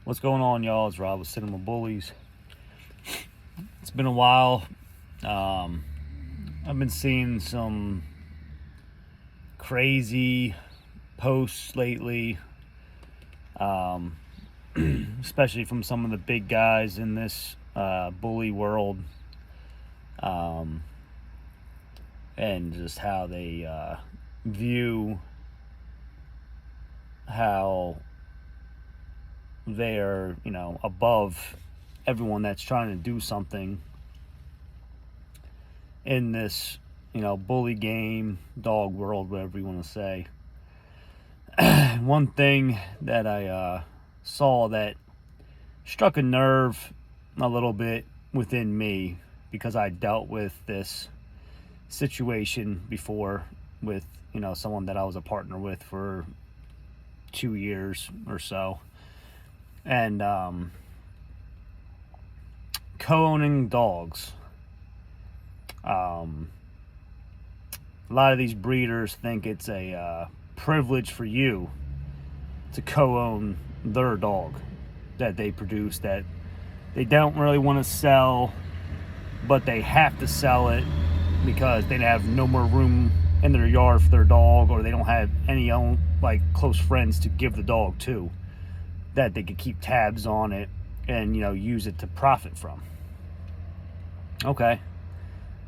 What's going on, y'all? It's Rob with Cinema Bullies. It's been a while. I've been seeing some crazy posts lately, especially from some of the big guys in this bully world, and just how they view how they're, above everyone that's trying to do something in this, bully game, dog world, whatever you want to say. One thing that I saw that struck a nerve a little bit within me, because I dealt with this situation before with, someone that I was a partner with for 2 years or so. And co-owning dogs. A lot of these breeders think it's a privilege for you to co-own their dog that they produce, that they don't really want to sell, but they have to sell it because they have no more room in their yard for their dog, or they don't have any own close friends to give the dog to, that they could keep tabs on it and use it to profit from. Okay,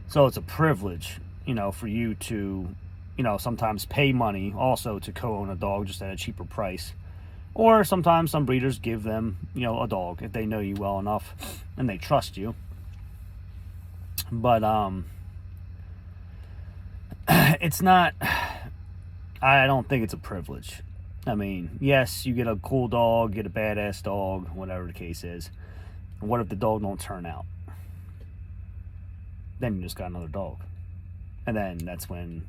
so it's a privilege for you to sometimes pay money also to co-own a dog, just at a cheaper price. Or sometimes some breeders give them a dog if they know you well enough and they trust you. But it's not, I don't think it's a privilege. I mean, yes, you get a cool dog, get a badass dog, whatever the case is. What if the dog don't turn out? Then you just got another dog. And then that's when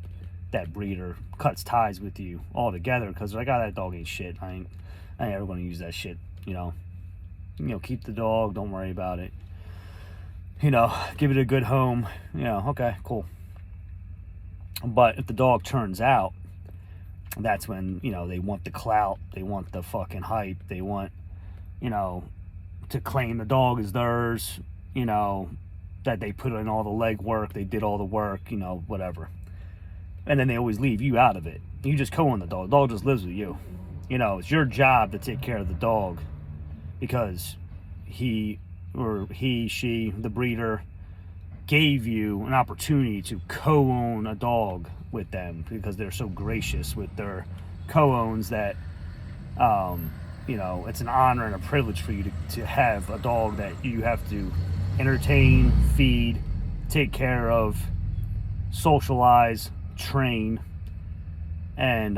that breeder cuts ties with you altogether, because they're like, oh, that dog ain't shit. I ain't ever going to use that shit, keep the dog, don't worry about it. Give it a good home. Okay, cool. But if the dog turns out, that's when, they want the clout, they want the fucking hype, they want, to claim the dog as theirs, that they put in all the legwork, they did all the work, whatever. And then they always leave you out of it. You just co-own the dog. The dog just lives with you. It's your job to take care of the dog, because she, the breeder, gave you an opportunity to co-own a dog with them, because they're so gracious with their co-owns that it's an honor and a privilege for you to have a dog that you have to entertain, feed, take care of, socialize, train, and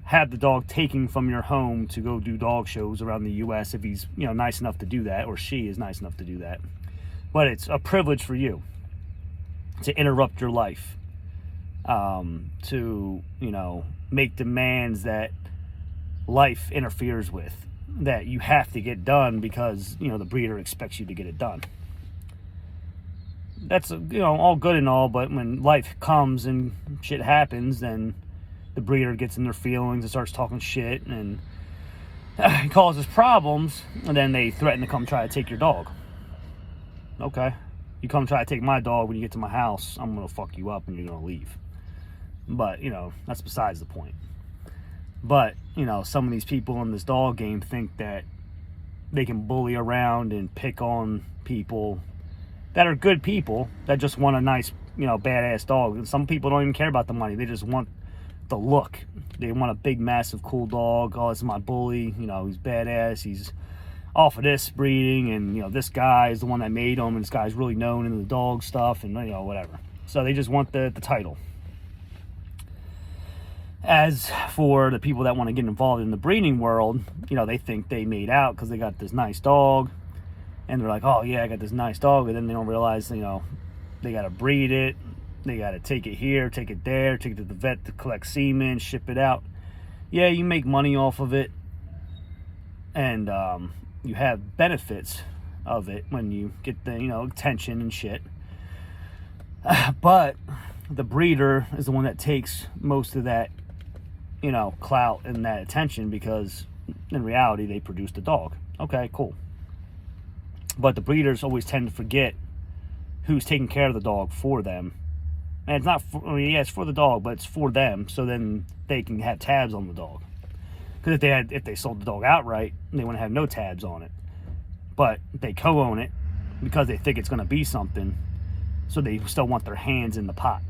have the dog taken from your home to go do dog shows around the US if he's nice enough to do that, or she is nice enough to do that. But it's a privilege for you to interrupt your life, to make demands that life interferes with, that you have to get done because the breeder expects you to get it done. That's all good and all, but when life comes and shit happens, then the breeder gets in their feelings and starts talking shit and causes problems, and then they threaten to come try to take your dog. Okay, you come try to take my dog, when you get to my house, I'm gonna fuck you up and you're gonna leave. But that's besides the point. But some of these people in this dog game think that they can bully around and pick on people that are good people that just want a nice, badass dog. And some people don't even care about the money. They just want the look. They want a big, massive, cool dog. Oh, this is my bully. He's badass. He's off of this breeding, and this guy is the one that made him, and this guy's really known in the dog stuff, and whatever. So they just want the title. As for the people that want to get involved in the breeding world, they think they made out because they got this nice dog, and they're like, oh yeah, I got this nice dog, and then they don't realize, they got to breed it, they got to take it here, take it there, take it to the vet to collect semen, ship it out. Yeah, you make money off of it, and you have benefits of it when you get the attention and shit. But the breeder is the one that takes most of that clout and that attention, because in reality, they produced a dog. Okay, cool. But the breeders always tend to forget who's taking care of the dog for them. And it's not for, I mean, yeah, it's for the dog, but it's for them, so then they can have tabs on the dog. Because if they sold the dog outright, they wouldn't have no tabs on it. But they co-own it because they think it's going to be something, so they still want their hands in the pot.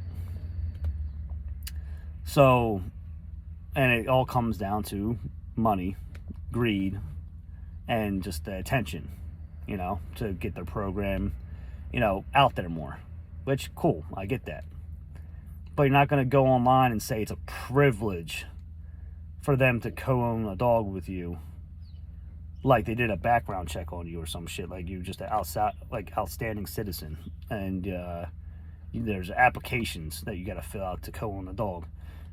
So, and it all comes down to money, greed, and just the attention, to get their program, out there more. Which, cool, I get that. But you're not going to go online and say it's a privilege for them to co-own a dog with you, like they did a background check on you or some shit, like you're just an outstanding citizen, and there's applications that you got to fill out to co-own a dog.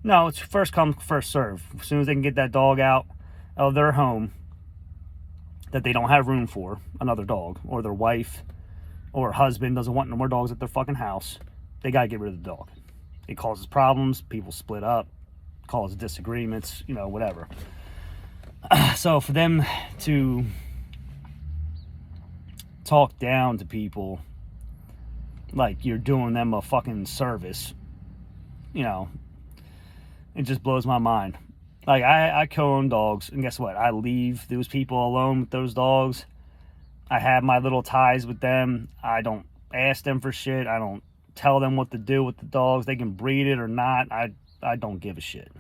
No, it's first come, first serve. As soon as they can get that dog out of their home that they don't have room for, another dog, or their wife or husband doesn't want no more dogs at their fucking house, they got to get rid of the dog. It causes problems, people split up, causes disagreements, whatever. So for them to talk down to people like you're doing them a fucking service, it just blows my mind. Like, I co-own dogs, and guess what? I leave those people alone with those dogs. I have my little ties with them. I don't ask them for shit. I don't tell them what to do with the dogs. They can breed it or not. I don't give a shit.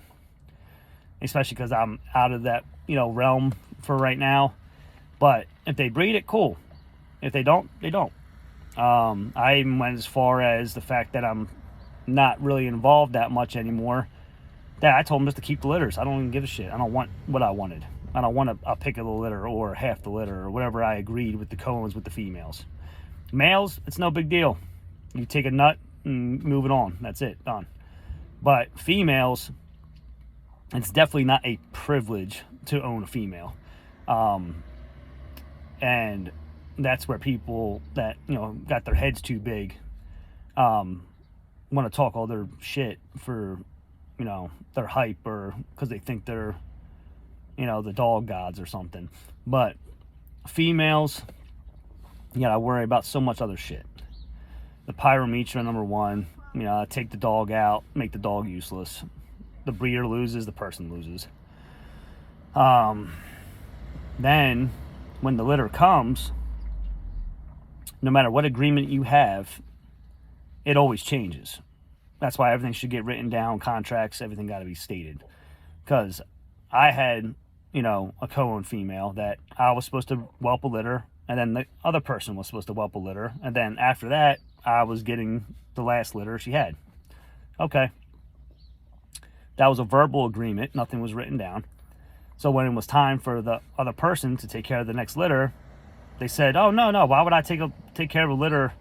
Especially because I'm out of that, realm for right now. But if they breed it, cool. If they don't, they don't. I even went as far as the fact that I'm not really involved that much anymore. That I told them just to keep the litters. I don't even give a shit. I don't want what I wanted. I don't want a pick of the litter or half the litter or whatever I agreed with the co-owns with the females. Males, it's no big deal. You take a nut and move it on. That's it. Done. But females, it's definitely not a privilege to own a female. And that's where people that, got their heads too big want to talk all their shit for, their hype, or because they think they're, the dog gods or something. But females, you gotta worry about so much other shit. The pyrometra, number one, take the dog out, make the dog useless. The breeder loses, the person loses. Then, when the litter comes, no matter what agreement you have, it always changes. That's why everything should get written down, contracts, everything got to be stated. Because I had, a co-owned female that I was supposed to whelp a litter, and then the other person was supposed to whelp a litter, and then after that, I was getting the last litter she had. Okay. That was a verbal agreement. Nothing was written down. So when it was time for the other person to take care of the next litter, they said, oh, no, why would I take care of a litter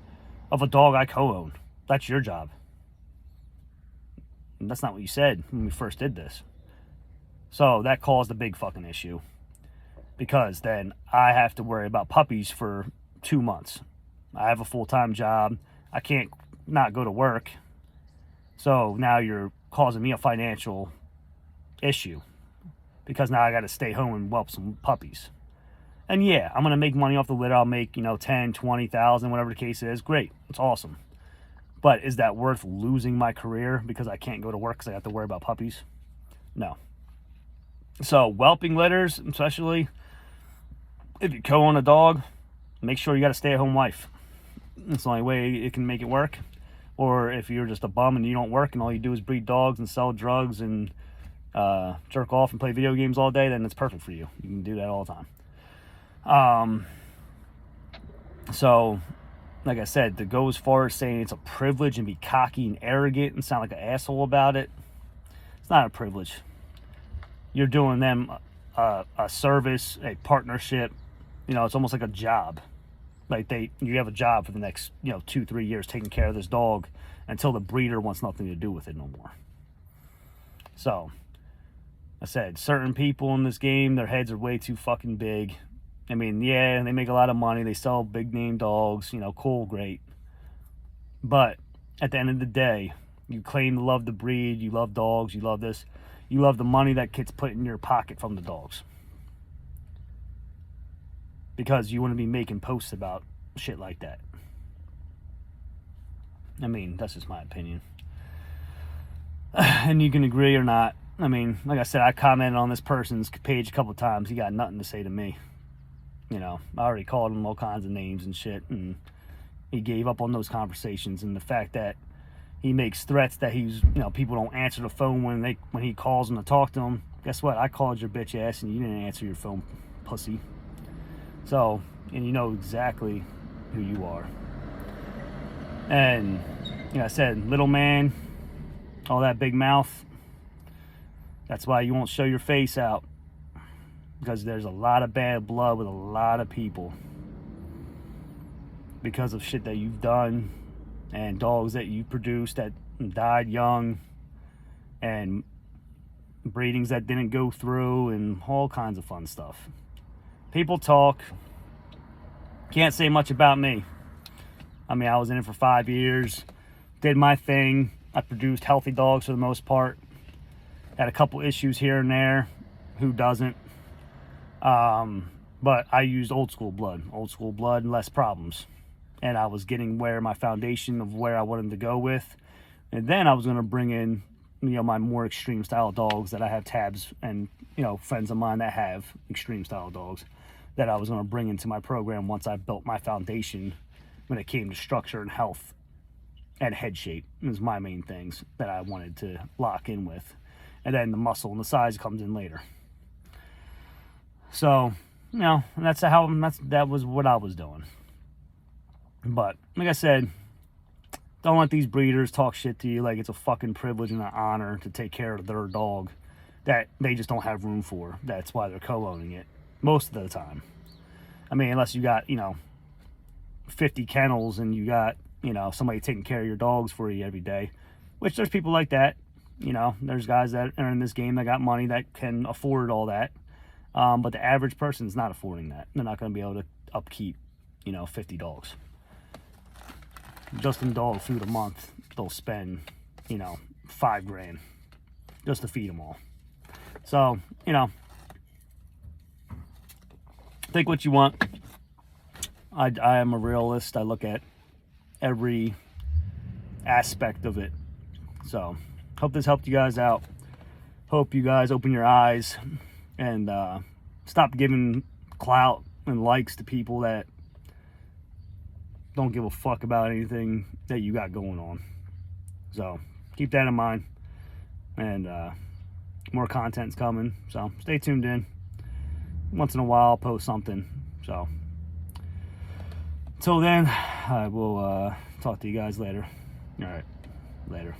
of a dog I co-own? That's your job. And that's not what you said when we first did this. So that caused a big fucking issue. Because then I have to worry about puppies for 2 months. I have a full-time job. I can't not go to work. So now you're causing me a financial issue. Because now I got to stay home and whelp some puppies. And yeah, I'm going to make money off the litter. I'll make, 10, 20,000, whatever the case is. Great. It's awesome. But is that worth losing my career because I can't go to work because I have to worry about puppies? No. So whelping litters, especially if you co-own a dog, make sure you got a stay-at-home wife. It's the only way it can make it work. Or if you're just a bum and you don't work and all you do is breed dogs and sell drugs and jerk off and play video games all day, then it's perfect for you. You can do that all the time. So, like I said, to go as far as saying it's a privilege and be cocky and arrogant and sound like an asshole about it, it's not a privilege. You're doing them a service, a partnership. It's almost like a job. Like you have a job for the next 2-3 years taking care of this dog until the breeder wants nothing to do with it no more. So I said, certain people in this game, their heads are way too fucking big. I mean, yeah, they make a lot of money. They sell big name dogs, cool, great. But at the end of the day, you claim to love the breed, you love dogs, you love this, you love the money that gets put in your pocket from the dogs. because you wouldn't be making posts about shit like that. I mean, that's just my opinion. And you can agree or not. I mean, like I said, I commented on this person's page a couple times. He got nothing to say to me. You know, I already called him all kinds of names and shit, and he gave up on those conversations. And the fact that he makes threats that people don't answer the phone when he calls them to talk to him. Guess what? I called your bitch ass and you didn't answer your phone, pussy. So, and you know exactly who you are. And, I said, little man, all that big mouth, that's why you won't show your face out. Because there's a lot of bad blood with a lot of people. Because of shit that you've done, and dogs that you produced that died young, and breedings that didn't go through, and all kinds of fun stuff. People talk. Can't say much about me. I mean, I was in it for 5 years, did my thing. I produced healthy dogs for the most part. Had a couple issues here and there. Who doesn't? But I used old school blood, less problems. And I was getting where my foundation of where I wanted to go with. And then I was going to bring in, my more extreme style dogs that I have tabs and, friends of mine that have extreme style dogs that I was going to bring into my program once I built my foundation when it came to structure and health and head shape. It was my main things that I wanted to lock in with. And then the muscle and the size comes in later. So, that was what I was doing. But, like I said, don't let these breeders talk shit to you like it's a fucking privilege and an honor to take care of their dog that they just don't have room for. That's why they're co-owning it most of the time. I mean, unless you got, 50 kennels and you got, somebody taking care of your dogs for you every day, which there's people like that. There's guys that are in this game that got money that can afford all that. But the average person's not affording that. They're not going to be able to upkeep, 50 dogs. Just in dog food a month, they'll spend, $5,000 just to feed them all. So, think what you want. I am a realist. I look at every aspect of it. So, hope this helped you guys out. Hope you guys open your eyes and stop giving clout and likes to people that don't give a fuck about anything that you got going on. So keep that in mind, and more content's coming, so stay tuned in. Once in a while I'll post something. So until then, I will talk to you guys later. All right, later.